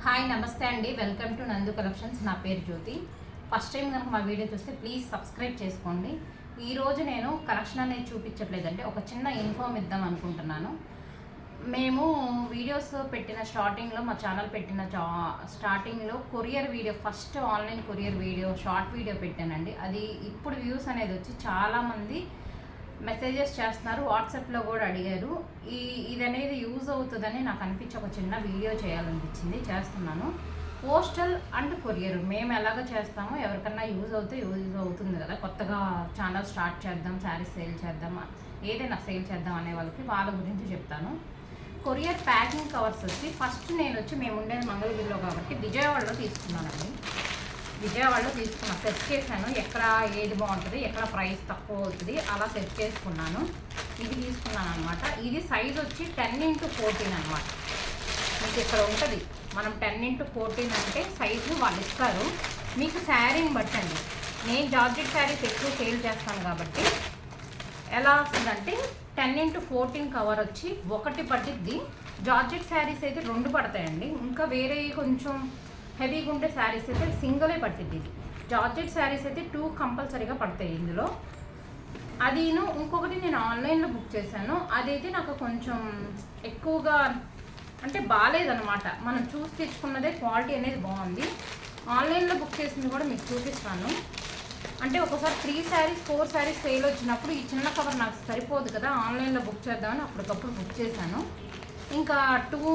Hi నమస్తే అండి, welcome to నందు కలెక్షన్స్. నా పేరు జ్యోతి. ఫస్ట్ టైం కనుక మా వీడియో చూస్తే ప్లీజ్ సబ్స్క్రైబ్ చేసుకోండి. ఈరోజు నేను కలెక్షన్ అనేది చూపించట్లేదంటే ఒక చిన్న ఇన్ఫామ్ ఇద్దాం అనుకుంటున్నాను. మేము వీడియోస్ పెట్టిన స్టార్టింగ్లో, మా ఛానల్ పెట్టిన స్టార్టింగ్లో courier video, first online courier video, short video పెట్టానండి. అది ఇప్పుడు వ్యూస్ అనేది వచ్చి చాలామంది మెసేజెస్ చేస్తున్నారు, వాట్సాప్లో కూడా అడిగారు. ఇది అనేది యూజ్ అవుతుందని నాకు అనిపించి ఒక చిన్న వీడియో చేయాలనిపించింది, చేస్తున్నాను. పోస్టల్ అండ్ కొరియర్ మేము ఎలాగ చేస్తామో ఎవరికన్నా యూజ్ అవుతుంది కదా. కొత్తగా ఛానల్ స్టార్ట్ చేద్దాం, శారీస్ సేల్ చేద్దాం, ఏదైనా సేల్ చేద్దాం అనే వాళ్ళ గురించి చెప్తాను. కొరియర్ ప్యాకింగ్ కవర్స్ వచ్చి ఫస్ట్ నేను వచ్చి మేము ఉండేది మంగళగిరిలో కాబట్టి విజయవాడలో తీసుకున్నానండి. విజయవాడలో తీసుకున్నాను, సెర్చ్ చేశాను ఎక్కడ ఏది బాగుంటుంది, ఎక్కడ ప్రైస్ తక్కువ అవుతుంది, అలా సెర్చ్ చేసుకున్నాను. ఇది తీసుకున్నాను అనమాట. ఇది సైజ్ వచ్చి 10x14 అనమాట. మీకు ఇక్కడ ఉంటుంది, మనం 10x14 అంటే సైజు వాళ్ళు ఇస్తారు. మీకు శారీని బట్టండి. నేను జార్జెట్ శారీస్ ఎక్కువ సేల్ చేస్తాను కాబట్టి ఎలా వస్తుందంటే 10x14 కవర్ వచ్చి ఒకటి పట్టిద్ది. జార్జెట్ శారీస్ అయితే 2 పడతాయండి. ఇంకా వేరే కొంచెం హెవీగా ఉండే శారీస్ అయితే సింగిలే పట్టిద్ది. ఇది జార్జెట్ శారీస్ అయితే 2 కంపల్సరీగా పడతాయి ఇందులో. అదిను ఇంకొకటి నేను ఆన్లైన్లో బుక్ చేశాను. అదైతే నాకు కొంచెం ఎక్కువగా అంటే బాగాలేదనమాట. మనం చూసి తెచ్చుకున్నదే క్వాలిటీ అనేది బాగుంది. ఆన్లైన్లో బుక్ చేసింది కూడా మీకు చూపిస్తాను. అంటే ఒకసారి 3 శారీస్ 4 శారీస్ సేల్ వచ్చినప్పుడు ఈ చిన్న కవర్ నాకు సరిపోదు కదా, ఆన్లైన్లో బుక్ చేద్దామని అప్పటికప్పుడు బుక్ చేశాను. ఇంకా 2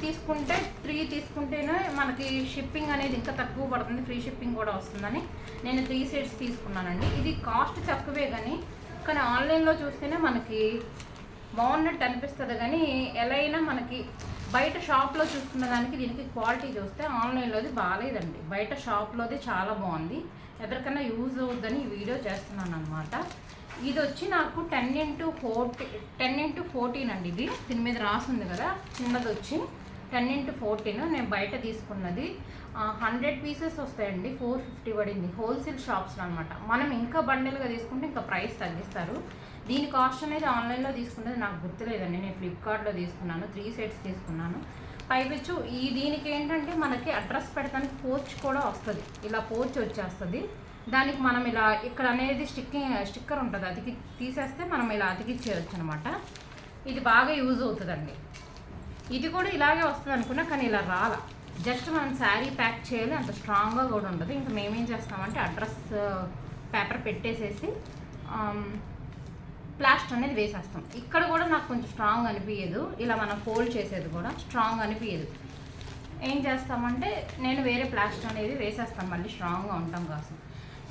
తీసుకుంటే 3 తీసుకుంటేనే మనకి షిప్పింగ్ అనేది ఇంకా తక్కువ పడుతుంది, ఫ్రీ షిప్పింగ్ కూడా వస్తుందని నేను 3 సెట్స్ తీసుకున్నానండి. ఇది కాస్ట్ తక్కువే కానీ ఆన్లైన్లో చూస్తేనే మనకి బాగున్నట్టు అనిపిస్తుంది. కానీ ఎలా అయినా మనకి బయట షాప్లో చూసుకున్న దానికి దీనికి క్వాలిటీ చూస్తే ఆన్లైన్లోది బాగాలేదండి. బయట షాప్లోది చాలా బాగుంది. ఎవరికైనా యూజ్ అవుద్దని ఈ వీడియో చేస్తున్నాను అనమాట. ఇది వచ్చి నాకు 10x14 అండి. ఇది దీని మీద రాసింది కదా, చిన్నది వచ్చి 10x14. నేను బయట తీసుకున్నది 100 పీసెస్ వస్తాయండి, 450 పడింది. హోల్సేల్ షాప్స్లో అనమాట. మనం ఇంకా బండిల్గా తీసుకుంటే ఇంకా ప్రైస్ తగ్గిస్తారు. దీని కాస్ట్ అనేది ఆన్లైన్లో తీసుకున్నది నాకు గుర్తులేదండి. నేను ఫ్లిప్కార్ట్లో తీసుకున్నాను, 3 సెట్స్ తీసుకున్నాను. పైపెచ్చు దీనికి ఏంటంటే మనకి అడ్రస్ పెడతానికి పోర్చ్ కూడా వస్తుంది. ఇలా పోర్చ్ వచ్చేస్తుంది. దానికి మనం ఇలా ఇక్కడ అనేది స్టిక్కర్ ఉంటుంది, అది తీసేస్తే మనం ఇలా అతికిచ్చేయచ్చు అనమాట. ఇది బాగా యూజ్ అవుతుందండి. ఇది కూడా ఇలాగే వస్తుంది అనుకున్నా, కానీ ఇలా రాలా. జస్ట్ మనం శారీ ప్యాక్ చేయాలి, అంత స్ట్రాంగ్గా కూడా ఉండదు. ఇంకా మేమేం చేస్తామంటే అడ్రస్ పేపర్ పెట్టేసేసి ప్లాస్టర్ అనేది వేసేస్తాం. ఇక్కడ కూడా నాకు కొంచెం స్ట్రాంగ్ అనిపించదు, ఇలా మనం ఫోల్డ్ చేసేది కూడా స్ట్రాంగ్ అనిపించదు. ఏం చేస్తామంటే నేను వేరే ప్లాస్టర్ అనేది వేసేస్తాను, మళ్ళీ స్ట్రాంగ్గా ఉంటాం కోసం.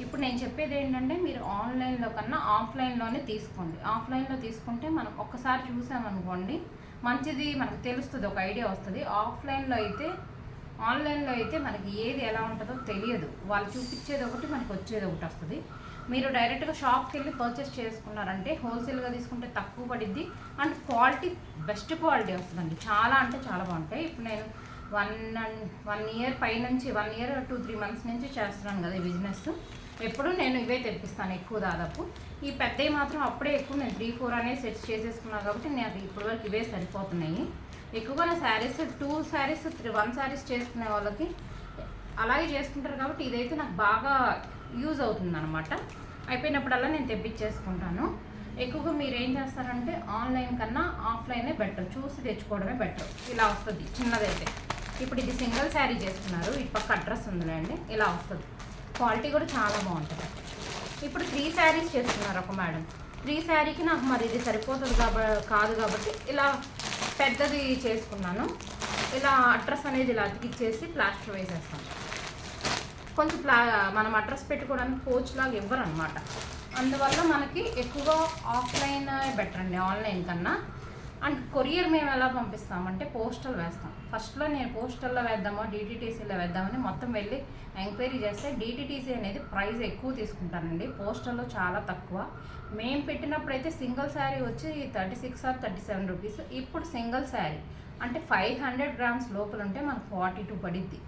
ఇప్పుడు నేను చెప్పేది ఏంటంటే మీరు ఆన్లైన్లో కన్నా ఆఫ్లైన్లోనే తీసుకోండి. ఆఫ్లైన్లో తీసుకుంటే మనం ఒక్కసారి చూసామనుకోండి మంచిది, మనకు తెలుస్తుంది, ఒక ఐడియా వస్తుంది. ఆన్లైన్లో అయితే మనకి ఏది ఎలా ఉంటుందో తెలియదు. వాళ్ళు చూపించేది ఒకటి, మనకు వచ్చేది ఒకటి వస్తుంది. మీరు డైరెక్ట్గా షాప్కి వెళ్ళి పర్చేస్ చేసుకున్నారంటే హోల్సేల్గా తీసుకుంటే తక్కువ పడిద్ది అండ్ క్వాలిటీ బెస్ట్ క్వాలిటీ వస్తుందండి. చాలా అంటే చాలా బాగుంటాయి. ఇప్పుడు నేను 1 ఇయర్ పైనుంచి 1 ఇయర్ 2-3 మంత్స్ నుంచి చేస్తున్నాను కదా ఈ బిజినెస్. ఎప్పుడు నేను ఇవే తెప్పిస్తాను ఎక్కువ. దాదాపు ఈ పెద్దవి మాత్రం అప్పుడే ఎక్కువ నేను 3-4 అనేది సెట్స్ చేసేసుకున్నాను కాబట్టి నాకు ఇప్పటివరకు ఇవే సరిపోతున్నాయి. ఎక్కువగా నా శారీస్ 2 శారీస్ 1 శారీస్ చేసుకునే వాళ్ళకి అలాగే చేసుకుంటారు కాబట్టి ఇదైతే నాకు బాగా యూజ్ అవుతుంది అనమాట. అయిపోయినప్పుడల్లా నేను తెప్పించేసుకుంటాను. ఎక్కువగా మీరు ఏం చేస్తారంటే ఆన్లైన్ కన్నా ఆఫ్లైనే బెటర్, చూసి తెచ్చుకోవడమే బెటర్. ఇలా వస్తుంది చిన్నదైతే. ఇప్పుడు ఇది సింగిల్ శారీ చేస్తున్నారు, ఈ పక్క అడ్రస్ ఉందిలేండి, ఇలా వస్తుంది. క్వాలిటీ కూడా చాలా బాగుంటుంది. ఇప్పుడు 3 శారీస్ చేస్తున్నారు ఒక మేడం. 3 శారీకి నాకు మరి ఇది సరిపోతుంది కాదు కాబట్టి ఇలా పెద్దది చేసుకున్నాను. ఇలా అడ్రస్ అనేది ఇలా అతికిచ్చేసి ప్లాస్టర్ వేసేస్తాను. కొంచెం మనం అడ్రస్ పెట్టుకోవడానికి పోచ్ లాగా ఇవ్వరు అనమాట. అందువల్ల మనకి ఎక్కువగా ఆఫ్లైన్ బెటర్ అండి ఆన్లైన్ కన్నా. అండ్ కొరియర్ మేము ఎలా పంపిస్తామంటే పోస్టల్ వేస్తాం. ఫస్ట్లో నేను పోస్టల్లో వేద్దామో DTTCలో వేద్దామని మొత్తం వెళ్ళి ఎంక్వైరీ చేస్తే DTTC అనేది ప్రైస్ ఎక్కువ తీసుకుంటానండి, పోస్టల్లో చాలా తక్కువ. మేము పెట్టినప్పుడైతే సింగిల్ శారీ వచ్చి 36 or 37 రూపీస్. ఇప్పుడు సింగిల్ శారీ అంటే 500 గ్రామ్స్ లోపల ఉంటే మనకు 42 పడిద్ది.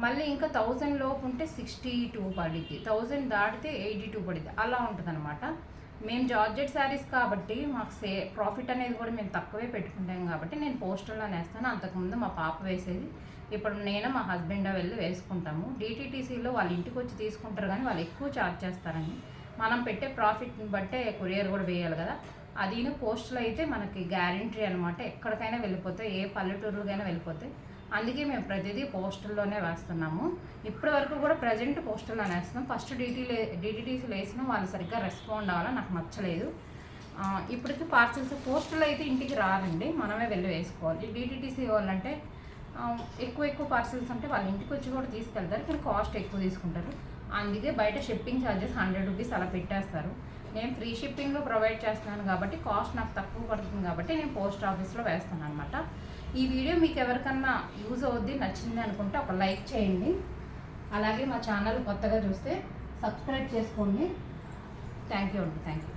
మళ్ళీ ఇంకా 1000 లోపు ఉంటే 62 పడిద్ది, 1000 దాటితే 82 పడిద్ది. అలా ఉంటుంది అనమాట. మేము జార్జెట్ శారీస్ కాబట్టి మాకు ప్రాఫిట్ అనేది కూడా మేము తక్కువే పెట్టుకుంటాం కాబట్టి నేను పోస్టల్లో వేస్తాను. అంతకుముందు మా పాప వేసేది, ఇప్పుడు నేను మా హస్బెండ్ వెళ్ళి వేసుకుంటాము. డిటీటీసీలో వాళ్ళ ఇంటికి వచ్చి తీసుకుంటారు కానీ వాళ్ళు ఎక్కువ ఛార్జ్ చేస్తారండి. మనం పెట్టే ప్రాఫిట్ని బట్టే కొరియర్ కూడా వేయాలి కదా. అదిను పోస్టులు అయితే మనకి గ్యారెంటీ అనమాట, ఎక్కడికైనా వెళ్ళిపోతాయి, ఏ పల్లెటూరులకైనా వెళ్ళిపోతాయి. అందుకే మేము ప్రతిదీ పోస్టుల్లోనే వేస్తున్నాము. ఇప్పటి వరకు కూడా ప్రజెంట్ పోస్టుల్లోనే వేస్తున్నాం. ఫస్ట్ డిటీటీసీలో వేసినా వాళ్ళు సరిగ్గా రెస్పాండ్ అవ్వాలా, నాకు నచ్చలేదు. ఇప్పటికి పార్సల్స్ పోస్టులు అయితే ఇంటికి రారండి, మనమే వెళ్ళి వేసుకోవాలి. డిటీటీసీ వాళ్ళంటే ఎక్కువ పార్సల్స్ అంటే వాళ్ళ ఇంటికి వచ్చి కూడా తీసుకెళ్తారు, కానీ కాస్ట్ ఎక్కువ తీసుకుంటారు. అందుకే బయట షిప్పింగ్ ఛార్జెస్ 100 రూపీస్ అలా పెట్టేస్తారు. నేను ఫ్రీ షిప్పింగ్లో ప్రొవైడ్ చేస్తున్నాను కాబట్టి కాస్ట్ నాకు తక్కువ పడుతుంది కాబట్టి నేను పోస్ట్ ఆఫీస్లో వేస్తాను అనమాట. ఈ వీడియో మీకు ఎవరికన్నా యూజ్ అవుద్ది, నచ్చింది అనుకుంటే ఒక లైక్ చేయండి. అలాగే మా ఛానల్ కొత్తగా చూస్తే సబ్స్క్రైబ్ చేసుకోండి. థ్యాంక్ యూ అండి, థ్యాంక్ యూ.